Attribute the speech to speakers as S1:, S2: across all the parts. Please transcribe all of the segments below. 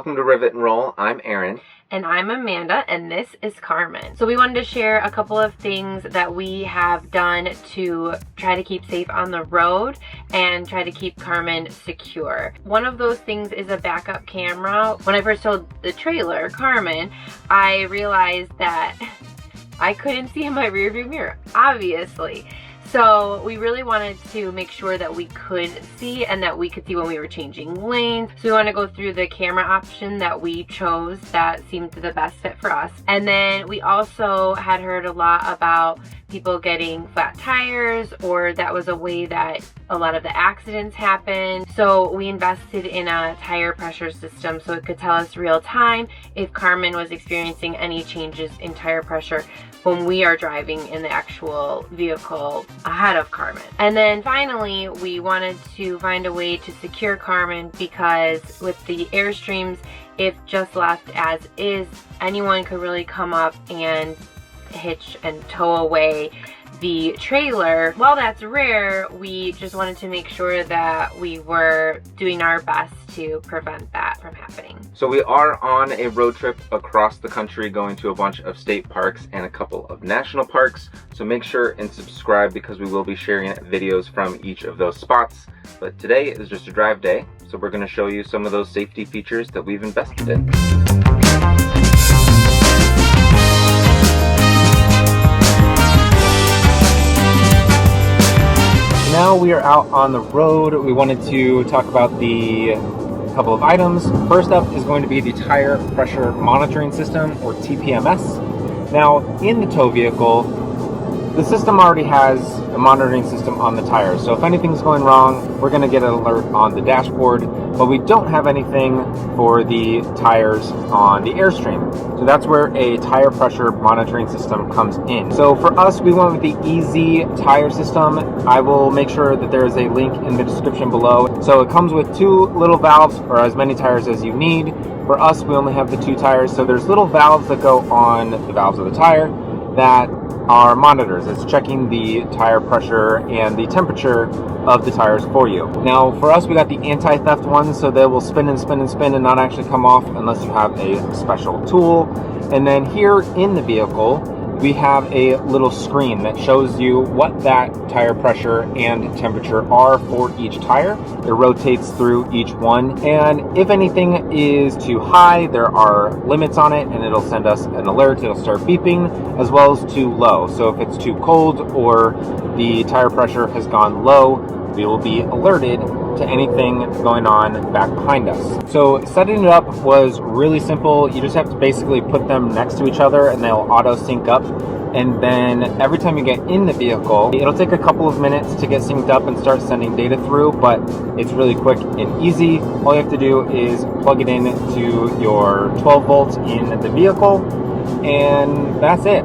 S1: Welcome to Rivet and Roll. I'm Aaron.
S2: And I'm Amanda, and this is Carmen. So we wanted to share a couple of things that we have done to try to keep safe on the road and try to keep Carmen secure. One of those things is a backup camera. When I first told the trailer, Carmen, I realized that I couldn't see in my rearview mirror, obviously. So we really wanted to make sure that we could see and that we could see when we were changing lanes. So we want to go through the camera option that we chose that seemed the best fit for us. And then we also had heard a lot about people getting flat tires, or that was a way that a lot of the accidents happen. So we invested in a tire pressure system so it could tell us real time if Carmen was experiencing any changes in tire pressure when we are driving in the actual vehicle ahead of Carmen. And then finally, we wanted to find a way to secure Carmen, because with the Airstreams, if just left as is, anyone could really come up and hitch and tow away the trailer. While that's rare, we just wanted to make sure that we were doing our best to prevent that from happening.
S1: So we are on a road trip across the country, going to a bunch of state parks and a couple of national parks. So make sure and subscribe, because we will be sharing videos from each of those spots. But today is just a drive day, so we're going to show you some of those safety features that we've invested in. Now we are out on the road. We wanted to talk about the couple of items. First up is going to be the tire pressure monitoring system, or TPMS. Now, in the tow vehicle, the system already has a monitoring system on the tires. So if anything's going wrong, we're going to get an alert on the dashboard, but we don't have anything for the tires on the Airstream. So that's where a tire pressure monitoring system comes in. So for us, we went with the Easy tire system. I will make sure that there is a link in the description below. So it comes with 2 little valves, or as many tires as you need. For us, we only have the 2 tires. So there's little valves that go on the valves of the tire that are monitors. It's checking the tire pressure and the temperature of the tires for you. Now, for us, we got the anti-theft ones, so they will spin and spin and spin and not actually come off unless you have a special tool. And then here in the vehicle, we have a little screen that shows you what that tire pressure and temperature are for each tire. It rotates through each one, and if anything is too high, there are limits on it, and it'll send us an alert. It'll start beeping, as well as too low. So if it's too cold or the tire pressure has gone low, we will be alerted to anything going on back behind us. So setting it up was really simple. You just have to basically put them next to each other and they'll auto sync up. And then every time you get in the vehicle, it'll take a couple of minutes to get synced up and start sending data through, but it's really quick and easy. All you have to do is plug it in to your 12 volts in the vehicle, and that's it.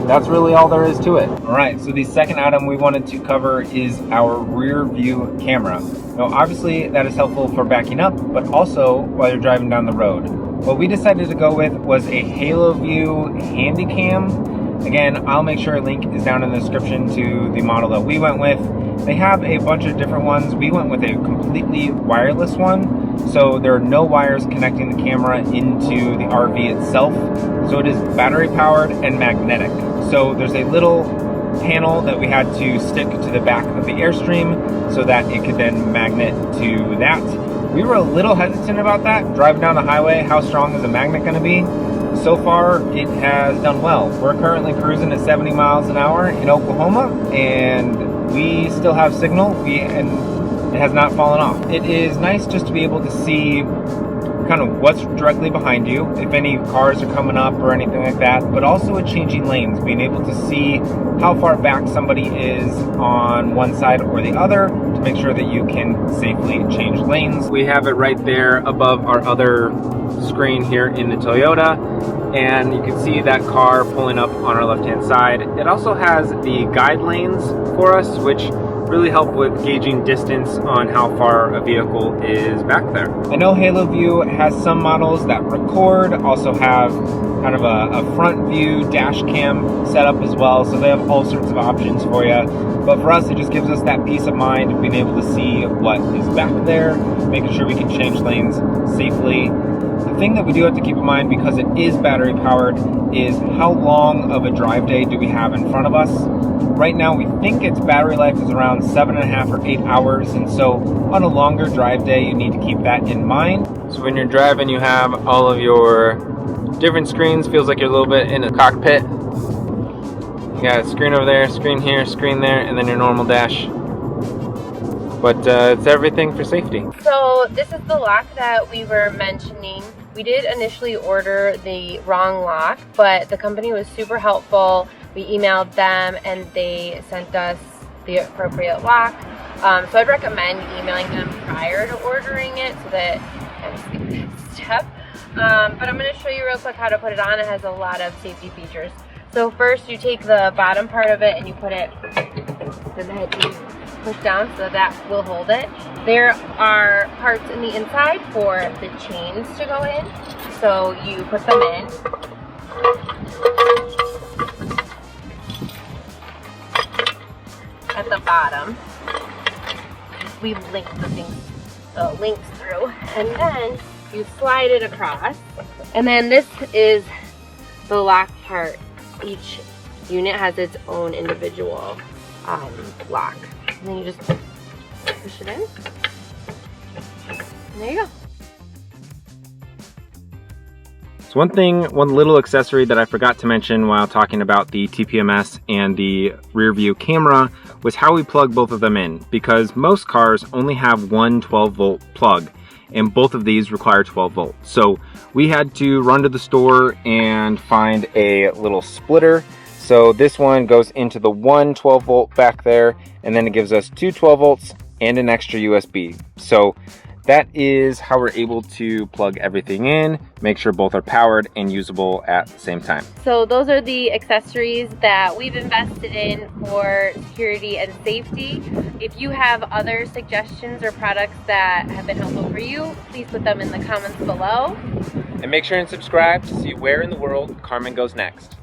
S1: That's really all there is to it. All right, so the second item we wanted to cover is our rear view camera. Now, obviously that is helpful for backing up, but also while you're driving down the road. What we decided to go with was a Halo View Handycam. Again, I'll make sure a link is down in the description to the model that we went with. They have a bunch of different ones. We went with a completely wireless one, so there are no wires connecting the camera into the RV itself. So it is battery powered and magnetic. So there's a little panel that we had to stick to the back of the Airstream so that it could then magnet to that. We were a little hesitant about that. Driving down the highway, how strong is a magnet going to be? So far, it has done well. We're currently cruising at 70 miles an hour in Oklahoma, and we still have signal, and it has not fallen off. It is nice just to be able to see kind of what's directly behind you, if any cars are coming up or anything like that, but also at changing lanes, being able to see how far back somebody is on one side or the other to make sure that you can safely change lanes. We have it right there above our other screen here in the Toyota, and you can see that car pulling up on our left-hand side. It also has the guide lanes for us, which really help with gauging distance on how far a vehicle is back there. I know Halo View has some models that record, also have kind of a front view dash cam setup as well, so they have all sorts of options for you. But for us, it just gives us that peace of mind of being able to see what is back there, making sure we can change lanes safely. The thing that we do have to keep in mind, because it is battery powered, is how long of a drive day do we have in front of us. Right now we think its battery life is around 7.5 or 8 hours, and so on a longer drive day you need to keep that in mind. So when you're driving, you have all of your different screens. Feels like you're a little bit in a cockpit. You got a screen over there, screen here, screen there, and then your normal dash. But it's everything for safety.
S2: So this is the lock that we were mentioning. We did initially order the wrong lock, but the company was super helpful. We emailed them and they sent us the appropriate lock. So I'd recommend emailing them prior to ordering it so that I don't skip that step. But I'm going to show you real quick how to put it on. It has a lot of safety features. So first you take the bottom part of it and you put it to the head, you push down so that will hold it. There are parts in the inside for the chains to go in. So you put them in. At the bottom, we link the links through, and then you slide it across. And then this is the lock part. Each unit has its own individual lock. And then you just push it in. And there you go.
S1: So one little accessory that I forgot to mention while talking about the TPMS and the rear view camera was how we plug both of them in, because most cars only have one 12-volt plug, and both of these require 12 volts. So we had to run to the store and find a little splitter. So this one goes into the one 12-volt back there, and then it gives us two 12 volts and an extra USB. So that is how we're able to plug everything in, make sure both are powered and usable at the same time.
S2: So those are the accessories that we've invested in for security and safety. If you have other suggestions or products that have been helpful for you, please put them in the comments below.
S1: And make sure and subscribe to see where in the world Carmen goes next.